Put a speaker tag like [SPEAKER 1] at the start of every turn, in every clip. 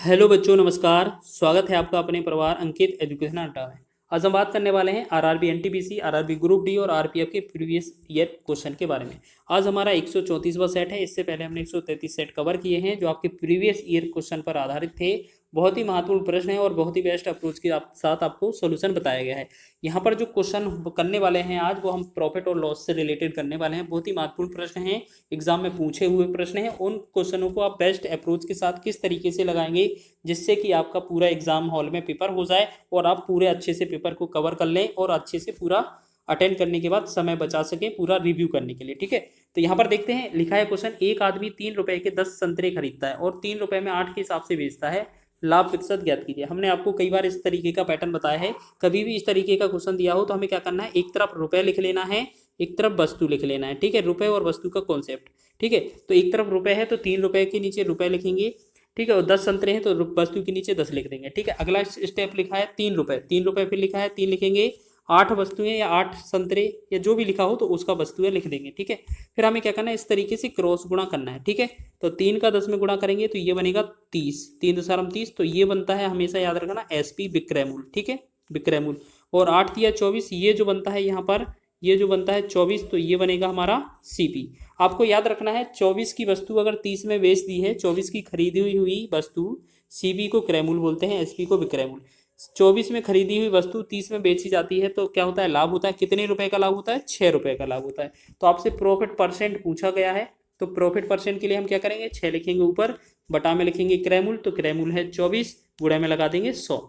[SPEAKER 1] Hello बच्चों, नमस्कार। स्वागत है आपका अपने परिवार अंकित एजुकेशन अड्डा में। आज हम बात करने वाले हैं RRB NTPC, RRB group D और आरपीएफ के प्रीवियस ईयर क्वेश्चन के बारे में। आज हमारा 134वां सेट है। इससे पहले हमने 133 सेट कवर किए हैं जो आपके प्रीवियस ईयर क्वेश्चन पर आधारित थे। बहुत ही महत्वपूर्ण प्रश्न है और बहुत ही बेस्ट अप्रोच के साथ आपको सोल्यूशन बताया गया है। यहाँ पर जो क्वेश्चन करने वाले हैं आज वो हम प्रॉफिट और लॉस से रिलेटेड करने वाले हैं। बहुत ही महत्वपूर्ण प्रश्न हैं, एग्जाम में पूछे हुए प्रश्न हैं। उन क्वेश्चनों को आप बेस्ट अप्रोच के साथ किस तरीके से लगाएंगे जिससे कि आपका पूरा एग्जाम हॉल में पेपर हो जाए और आप पूरे अच्छे से पेपर को कवर कर लें और अच्छे से पूरा अटेंड करने के बाद समय बचा सके पूरा रिव्यू करने के लिए। ठीक है, तो यहाँ पर देखते हैं, लिखा है क्वेश्चन, एक आदमी 3 रुपए के 10 संतरे खरीदता है और 3 रुपए में 8 के हिसाब से बेचता है, लाभ प्रतिशत ज्ञात कीजिए। हमने आपको कई बार इस तरीके का पैटर्न बताया है। कभी भी इस तरीके का क्वेश्चन दिया हो तो हमें क्या करना है, एक तरफ रुपए लिख लेना है, एक तरफ वस्तु लिख लेना है। ठीक है, रुपए और वस्तु का कॉन्सेप्ट। ठीक है, तो एक तरफ रुपए है तो 3 रुपए के नीचे रुपए लिखेंगे। ठीक है, और 10 संतरे हैं तो वस्तु के नीचे 10 लिख देंगे। ठीक है, अगला स्टेप लिखा है 3 रुपए, 3 रुपए फिर लिखा है 3 लिखेंगे, 8 वस्तुएं या 8 संतरे या जो भी लिखा हो तो उसका वस्तुएं लिख देंगे। ठीक है, फिर हमें क्या करना है, इस तरीके से क्रॉस गुणा करना है। ठीक है, तो 3 का 10 में गुणा करेंगे तो ये बनेगा 30, 3 दशमलव 30, तो ये बनता है, हमेशा याद रखना, एसपी विक्रय मूल्य। ठीक है, विक्रय मूल्य। और 8 या 24, ये जो बनता है यहाँ पर, ये जो बनता है 24, तो ये बनेगा हमारा सीपी। आपको याद रखना है 24 की वस्तु अगर 30 में बेच दी है, 24 की खरीदी हुई वस्तु, सीबी को क्रय मूल्य बोलते हैं, एसपी को विक्रय मूल्य। 24 में खरीदी हुई वस्तु 30 में बेची जाती है तो क्या होता है, लाभ होता है। कितने रुपए का लाभ होता है, 6 रुपए का लाभ होता है। तो आपसे प्रॉफिट परसेंट पूछा गया है, तो प्रॉफिट परसेंट के लिए हम क्या करेंगे, 6 लिखेंगे ऊपर, बटा में लिखेंगे क्रय मूल्य, तो क्रय मूल्य है 24, गुणा में लगा देंगे 100।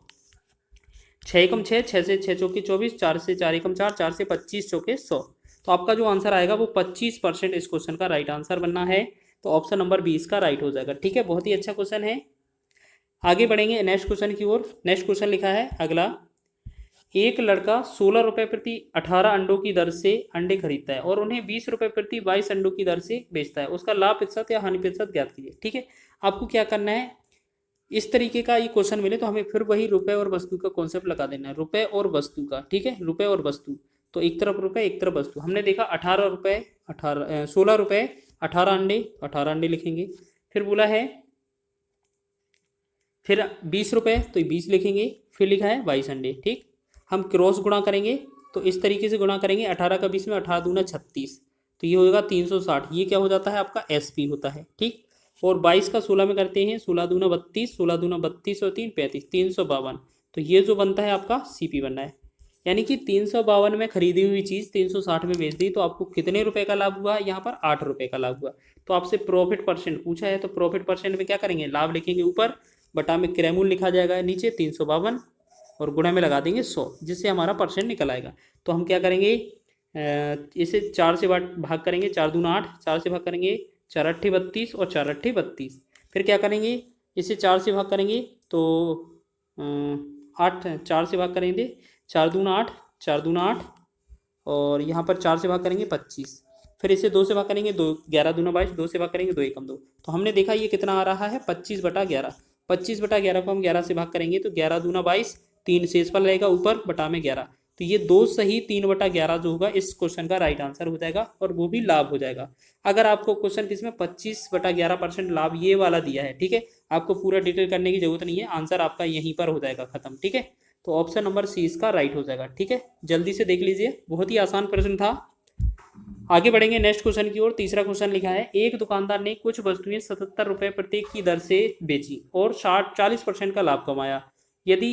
[SPEAKER 1] 6 एकम 6, 6 से 6 चौके 24, 4 से 4 एकम 4, 4 से 25 चौके 100। तो आपका जो आंसर आएगा वो 25% इस क्वेश्चन का राइट आंसर बनना है। तो ऑप्शन नंबर 20 का राइट हो जाएगा। ठीक है, बहुत ही अच्छा क्वेश्चन है। आगे बढ़ेंगे नेक्स्ट क्वेश्चन की ओर। नेक्स्ट क्वेश्चन लिखा है अगला, एक लड़का 16 रुपए प्रति 18 अंडों की दर से अंडे खरीदता है और उन्हें 20 रुपए प्रति 22 अंडों की दर से बेचता है, उसका लाभ प्रतिशत या हानि प्रतिशत ज्ञात कीजिए। ठीक है, आपको क्या करना है, इस तरीके का ये क्वेश्चन मिले तो हमें फिर वही रुपए और वस्तु का कॉन्सेप्ट लगा देना है, रुपए और वस्तु का। ठीक है, रुपए और वस्तु, तो एक तरफ रुपए एक तरफ वस्तु। हमने देखा 18 रुपए 16 रुपए 18 अंडे, 18 अंडे लिखेंगे। फिर बोला है फिर 20 रुपए, तो 20 लिखेंगे। फिर लिखा है 22 अंडे। ठीक, हम क्रॉस गुणा करेंगे तो इस तरीके से गुणा करेंगे, 18 का 20 में 18 दूना 36, तो ये होगा 360। ये क्या हो जाता है, आपका एसपी होता है। ठीक, और 22 का 16 में करते हैं, 16 दूना 32, 16 दूना 32 और 3 35, 352। तो ये जो बनता है आपका सीपी बनना है। यानी कि 352 में खरीदी हुई चीज़ 360 में बेच दी तो आपको कितने रुपए का लाभ हुआ, यहाँ पर 8 रुपए का लाभ हुआ। तो आपसे प्रॉफिट परसेंट पूछा है तो प्रॉफिट परसेंट में क्या करेंगे, लाभ लिखेंगे ऊपर, बटा में क्रय मूल्य लिखा जाएगा नीचे 352 और गुणा में लगा देंगे 100, जिससे हमारा परसेंट निकल आएगा। तो हम क्या करेंगे, इसे 4 से भाग करेंगे, 4 दूना 8, 4 से भाग करेंगे, 4 अट्ठे 32 और 4 अट्ठे 32। फिर क्या करेंगे, इसे 4 से भाग करेंगे तो 8, 4 से भाग करेंगे, 4 दूना 8, 4 दूना 8 और यहाँ पर 4 से भाग करेंगे 25। फिर इसे 2 से भाग करेंगे, 2 11 दूना 22, 2 से भाग करेंगे 2 एकम 2। तो हमने देखा ये कितना आ रहा है, 25/11। 25/11 को हम 11 से भाग करेंगे तो 11 दूना 22, 3 शेष पर रहेगा ऊपर, बटा में 11। तो ये 2 सही 3/11 जो होगा इस क्वेश्चन का राइट आंसर हो जाएगा और वो भी लाभ हो जाएगा। अगर आपको क्वेश्चन किसमें 25/11% लाभ ये वाला दिया है, ठीक है, आपको पूरा डिटेल करने की जरूरत नहीं है, आंसर आपका यहीं पर हो जाएगा खत्म। ठीक है, तो ऑप्शन नंबर सी इसका राइट हो जाएगा। ठीक है, जल्दी से देख लीजिए, बहुत ही आसान प्रश्न था। आगे बढ़ेंगे नेक्स्ट क्वेश्चन की ओर। तीसरा क्वेश्चन लिखा है, एक दुकानदार ने कुछ वस्तुएं 77 रुपए प्रत्येक की दर से बेची और 40% का लाभ कमाया। यदि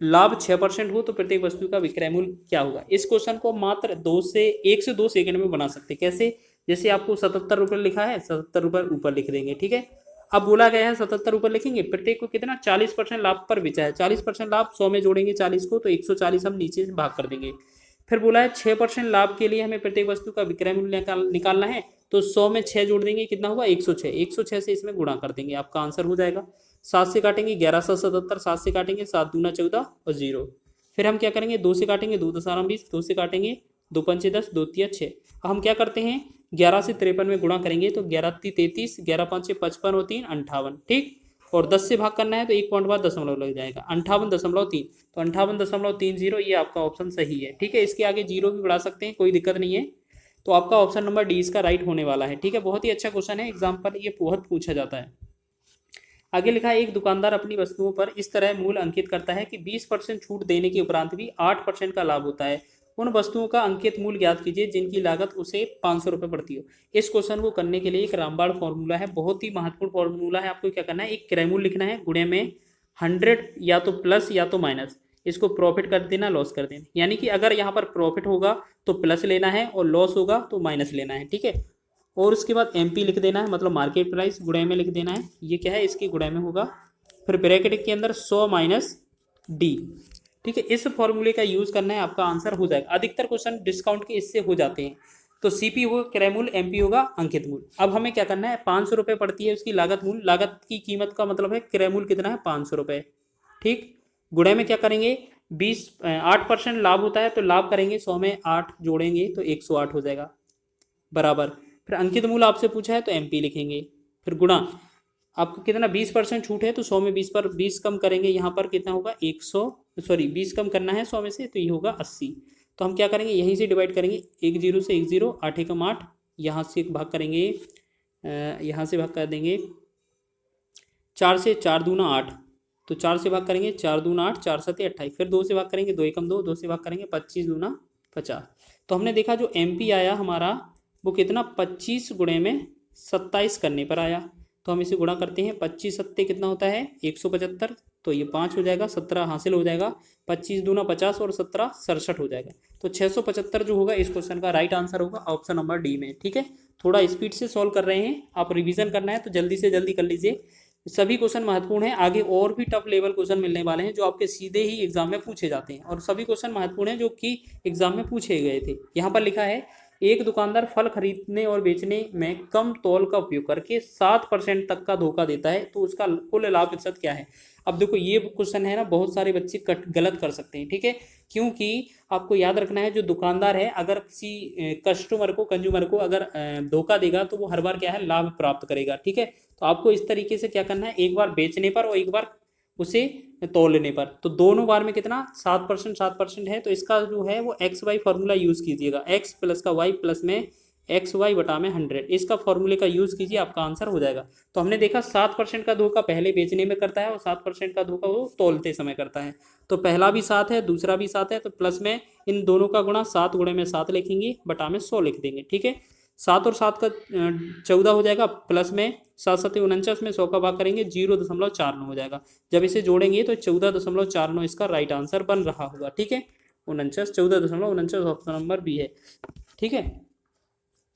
[SPEAKER 1] लाभ 6% हो तो प्रत्येक वस्तु का विक्रय मूल्य क्या होगा। इस क्वेश्चन को मात्र 1 से 2 सेकंड में बना सकते। कैसे, जैसे आपको 77 रुपये लिखा है, 77 रुपये ऊपर लिख देंगे। ठीक है, अब बोला गया है 77 रुपये लिखेंगे, प्रत्येक को कितना 40% लाभ पर बेचा है, 40% लाभ 100 में जोड़ेंगे 40 को तो 140 हम नीचे से भाग कर देंगे। फिर बोला है 6% लाभ के लिए हमें प्रत्येक वस्तु का विक्रय मूल्य निकालना है, तो 100 में 6 जोड़ देंगे, कितना हुआ 106, 106 से इसमें गुणा कर देंगे, आपका आंसर हो जाएगा। 7 से काटेंगे 1177, 7 से काटेंगे 7 दूना 14 और 0। फिर हम क्या करेंगे, 2 से काटेंगे 2 दशमलव 20, 2 से काटेंगे 2 पंचे 10, 2 तिया 6। हम क्या करते हैं, 11 से 53 में गुणा करेंगे तो 11 × 33, 11 × 5 = 55 और 3 = 58। ठीक, और 10 से भाग करना है तो 1 पॉइंट बाद दशमलव लग जाएगा, 58.3, तो 58.30 ये आपका ऑप्शन सही है। ठीक है, इसके आगे 0 भी बढ़ा सकते हैं, कोई दिक्कत नहीं है। तो आपका ऑप्शन नंबर डी इसका राइट होने वाला है। ठीक है, बहुत ही अच्छा क्वेश्चन है, एग्जाम पर ये बहुत पूछा जाता है। आगे लिखा है, एक दुकानदार अपनी वस्तुओं पर इस तरह मूल्य अंकित करता है कि 20% छूट देने के उपरांत भी 8% का लाभ होता है। उन वस्तुओं का अंकित मूल्य ज्ञात कीजिए जिनकी लागत उसे 500 रुपये पड़ती हो। इस क्वेश्चन को करने के लिए एक रामबाण फॉर्मूला है, बहुत ही महत्वपूर्ण फॉर्मूला है। आपको क्या करना है, एक क्रयमूल्य लिखना है, गुणे में 100 या तो प्लस या तो माइनस, इसको प्रॉफिट कर देना, लॉस कर देना। यानी कि अगर यहाँ पर प्रॉफिट होगा तो प्लस लेना है और लॉस होगा तो माइनस लेना है, ठीक है। और उसके बाद एमपी लिख देना है, मतलब मार्केट प्राइस, गुणे में लिख देना है। ये क्या है, इसकी गुणे में होगा, फिर ब्रैकेट के अंदर 100 माइनस डी, ठीक है। इस फॉर्मूले का यूज करना है, आपका आंसर हो जाएगा। अधिकतर क्वेश्चन डिस्काउंट के इससे हो जाते हैं। तो सीपी होगा क्रय मूल्य, एमपी होगा अंकित मूल्य। अब हमें क्या करना है, 500 रुपये पड़ती है उसकी लागत मूल्य, लागत की कीमत का मतलब है क्रय मूल्य कितना है, 500 रुपये, ठीक। गुणे में क्या करेंगे, 8% लाभ होता है तो लाभ करेंगे, 100 में 8 जोड़ेंगे तो 108 हो जाएगा, बराबर। फिर अंकित मूल्य आपसे पूछा है तो एमपी लिखेंगे, फिर गुणा, आपको कितना 20% छूट है तो 100 में 20 पर 20 कम करेंगे, यहाँ पर कितना होगा 20 कम करना है 100 में से, तो ये होगा 80। तो हम क्या करेंगे, यहीं से डिवाइड करेंगे, 1 0 से 1 0, 8 एकम 8, यहाँ से भाग करेंगे, यहाँ से भाग कर देंगे 4 से, 4 दूना 8, तो 4 से भाग करेंगे, 4 दूना 8, 4 7 28, फिर 2 से भाग करेंगे, 2 एकम 2, 2 से भाग करेंगे, 25 दूना 50। तो हमने देखा जो एमपी आया हमारा वो कितना, 25 गुणे में 27 करने पर आया। तो हम इसे गुणा करते हैं, 25 सत्ते कितना होता है 175, तो ये 5 हो जाएगा, 17 हासिल हो जाएगा, 25 दूना 50 और 17 67 हो जाएगा। तो 675 जो होगा इस क्वेश्चन का राइट आंसर होगा ऑप्शन नंबर डी में, ठीक है। थोड़ा स्पीड से सॉल्व कर रहे हैं, आप रिवीजन करना है तो जल्दी से जल्दी कर लीजिए। सभी क्वेश्चन महत्वपूर्ण हैं, आगे और भी टफ लेवल क्वेश्चन मिलने वाले हैं जो आपके सीधे ही एग्जाम में पूछे जाते हैं, और सभी क्वेश्चन महत्वपूर्ण हैं जो कि एग्जाम में पूछे गए थे। यहाँ पर लिखा है, एक दुकानदार फल खरीदने और बेचने में कम तौल का उपयोग करके 7% तक का धोखा देता है, तो उसका कुल लाभ प्रतिशत क्या है। अब देखो ये क्वेश्चन है ना, बहुत सारे बच्चे गलत कर सकते हैं, ठीक है। क्योंकि आपको याद रखना है, जो दुकानदार है अगर किसी कस्टमर को, कंज्यूमर को अगर धोखा देगा तो वो हर बार क्या है, लाभ प्राप्त करेगा, ठीक है। तो आपको इस तरीके से क्या करना है, एक बार बेचने पर और एक बार उसे तोलने पर, तो दोनों बार में कितना 7% है। तो इसका जो है वो एक्स वाई फॉर्मूला यूज़ कीजिएगा, एक्स प्लस का वाई प्लस में एक्स वाई बटा में 100, इसका फॉर्मूले का यूज़ कीजिए, आपका आंसर हो जाएगा। तो हमने देखा 7% का धोखा पहले बेचने में करता है और 7% का धोखा वो तोलते समय करता है। तो पहला भी 7 है, दूसरा भी 7 है, तो प्लस में इन दोनों का गुणा, 7 गुणे में 7 लिखेंगे, बटा में 100 लिख देंगे, ठीक है। 7 और 7 का 14 हो जाएगा, प्लस में 7 7 49 में 100 का भाग करेंगे, 0.49 हो जाएगा। जब इसे जोड़ेंगे तो 14.49 इसका राइट आंसर बन रहा होगा, ठीक है। 49, 14.49 ऑप्शन नंबर बी है, ठीक है।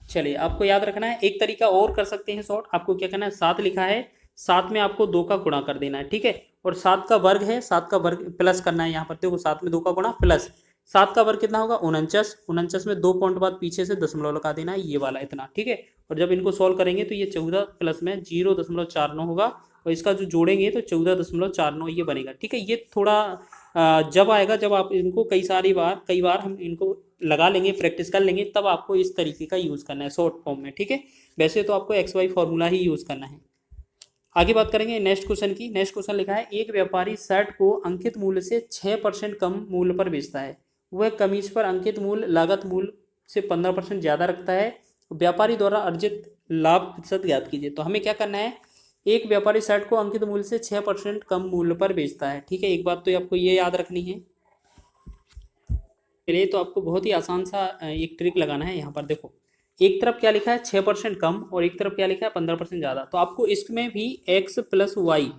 [SPEAKER 1] चलिए, आपको याद रखना है, एक तरीका और कर सकते हैं शॉर्ट। आपको क्या करना है, 7 लिखा है, 7 में आपको 2 का गुणा कर देना है, ठीक है। और 7 का वर्ग है, 7 का वर्ग प्लस करना है, यहाँ पर देखो 7 में 2 का गुणा प्लस 7 का वर्ग कितना होगा 49, 49 में 2 पॉइंट बाद पीछे से दशमलव लगा देना है, ये वाला इतना, ठीक है। और जब इनको सॉल्व करेंगे तो ये 14 प्लस में 0.49 होगा, और इसका जो जोड़ेंगे तो 14.49 ये बनेगा, ठीक है। ये थोड़ा जब आएगा, जब आप इनको कई बार हम इनको लगा लेंगे, प्रैक्टिस कर लेंगे, तब आपको इस तरीके का यूज़ करना है शॉर्ट फॉर्म में, ठीक है। वैसे तो आपको एक्स वाई फॉर्मूला ही यूज़ करना है। आगे बात करेंगे नेक्स्ट क्वेश्चन की। नेक्स्ट क्वेश्चन लिखा है, एक व्यापारी शर्ट को अंकित मूल्य से 6% कम मूल्य पर बेचता है। वह कमीज पर अंकित मूल्य लागत मूल्य से 15% ज़्यादा रखता है। व्यापारी द्वारा अर्जित लाभ प्रतिशत ज्ञात कीजिए। तो हमें क्या करना है, एक व्यापारी शर्ट को अंकित मूल्य से 6% कम मूल्य पर बेचता है, ठीक है। एक बात तो आपको ये याद रखनी है, चलिए तो आपको बहुत ही आसान सा एक ट्रिक लगाना है। यहाँ पर देखो, एक तरफ क्या लिखा है 6% कम और एक तरफ क्या लिखा है 15% ज़्यादा। तो आपको इसमें भी x प्लस वाई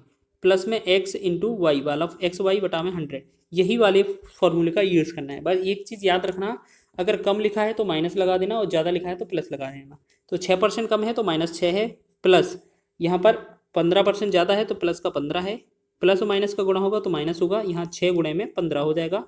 [SPEAKER 1] प्लस में x इंटू वाई वाला एक्स वाई बटा में 100, यही वाले फॉर्मूले का यूज़ करना है। बस एक चीज़ याद रखना, अगर कम लिखा है तो माइनस लगा देना और ज़्यादा लिखा है तो प्लस लगा देना। तो 6% कम है तो -6 है, प्लस यहाँ पर 15% ज़्यादा है तो प्लस का 15 है, प्लस और माइनस का गुणा होगा तो माइनस होगा, यहाँ 6 गुणे में 15 हो जाएगा,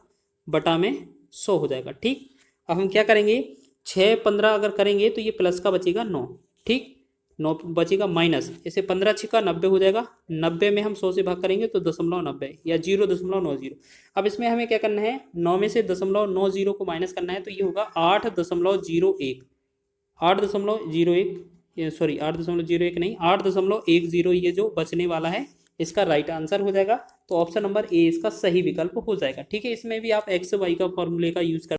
[SPEAKER 1] बटा में 100 हो जाएगा, ठीक। अब हम क्या करेंगे, 6 15 अगर करेंगे तो ये प्लस का बचेगा 9, ठीक, 9 बचेगा माइनस, इसे 15 छिका 90 हो जाएगा, 90 में हम 100 से भाग करेंगे तो 0.90 या 0.90। अब इसमें हमें क्या करना है, 9 में से 0.90 को माइनस करना है, तो ये होगा 8.01, 8.01 सॉरी 8.01 नहीं 8.10 ये जो बचने वाला है इसका राइट आंसर हो जाएगा। तो ऑप्शन नंबर ए इसका सही विकल्प हो जाएगा, ठीक है। इसमें भी आप एक्स वाई का फॉर्मूले का यूज़ कर